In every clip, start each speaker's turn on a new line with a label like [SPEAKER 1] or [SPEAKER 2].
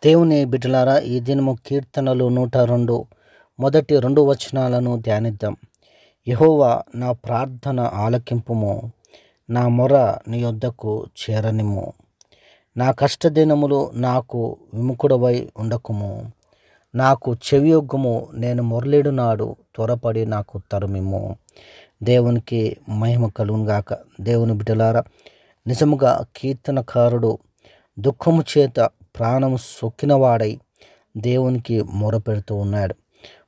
[SPEAKER 1] దేవుని బిడ్డలారా, ఈ దినము కీర్తనలు 102 మొదటి 2 వచనాలను ధ్యానిద్దాం. యెహోవా నా ప్రార్థన ఆలకింపుము, నా మొర నీ యొద్దకు చేరనిమ్ము. నా కష్టదినములు నాకు విముఖుడవై ఉండకుము. నాకు చెవియొగ్గుము, నేను మొర్లిడు నాడు త్వరపడి నాకు తరుమిమ్ము. దేవునికి మహిమ కలుగును గాక. దేవుని బిడ్డలారా, నిజముగా కీర్తనకారుడు దుఃఖము చేత ప్రాణము సొక్కినవాడై దేవునికి మొరపెడుతూ ఉన్నాడు.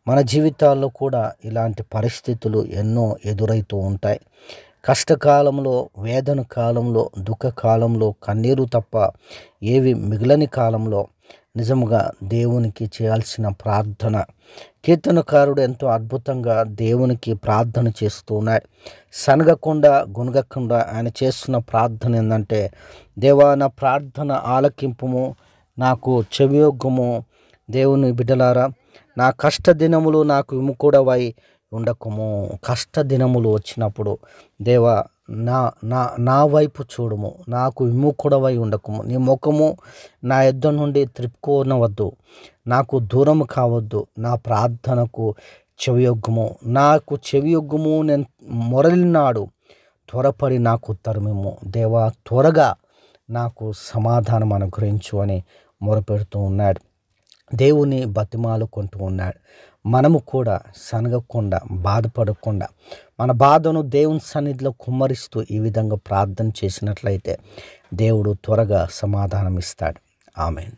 [SPEAKER 1] మన జీవితాల్లో కూడా ఇలాంటి పరిస్థితులు ఎన్నో ఎదురవుతూ ఉంటాయి. కష్టకాలంలో, వేదన కాలంలో, దుఃఖ కాలంలో, కన్నీరు తప్ప ఏవి మిగిలని కాలంలో నిజముగా దేవునికి చేయాల్సిన ప్రార్థన, కీర్తనకారుడు ఎంతో అద్భుతంగా దేవునికి ప్రార్థన చేస్తూ ఉన్నాడు. సనగకుండా గొనగకుండా ఆయన చేస్తున్న ప్రార్థన ఏంటంటే, దేవా నా ప్రార్థన ఆలకింపుము, నాకు చెవియొగ్గుము. దేవుని బిడ్డలారా, నా కష్టదినములు నాకు విముఖుడవై ఉండకుము. కష్టదినములు వచ్చినప్పుడు దేవా నా నా నా వైపు చూడుము, నాకు విముఖుడవై ఉండకుము. నీ ముఖము నా యొద్ద నుండి త్రిప్పుకోనవద్దు, నాకు దూరం కావద్దు. నా ప్రార్థనకు చెవియొగ్గుము, నాకు చెవియొగ్గుము. నేను మొరలినాడు త్వరపడి నాకు తరుమిమ్ము. దేవా త్వరగా నాకు సమాధానం అనుగ్రహించు అని మొరపెడుతూ ఉన్నాడు. దేవుని బతిమాలుకుంటూ ఉన్నాడు. మనము కూడా సనగకుండా, బాధపడకుండా, మన బాధను దేవుని సన్నిధిలో కుమ్మరిస్తూ ఈ విధంగా ప్రార్థన చేసినట్లయితే దేవుడు త్వరగా సమాధానం ఇస్తాడు. ఆమేన్.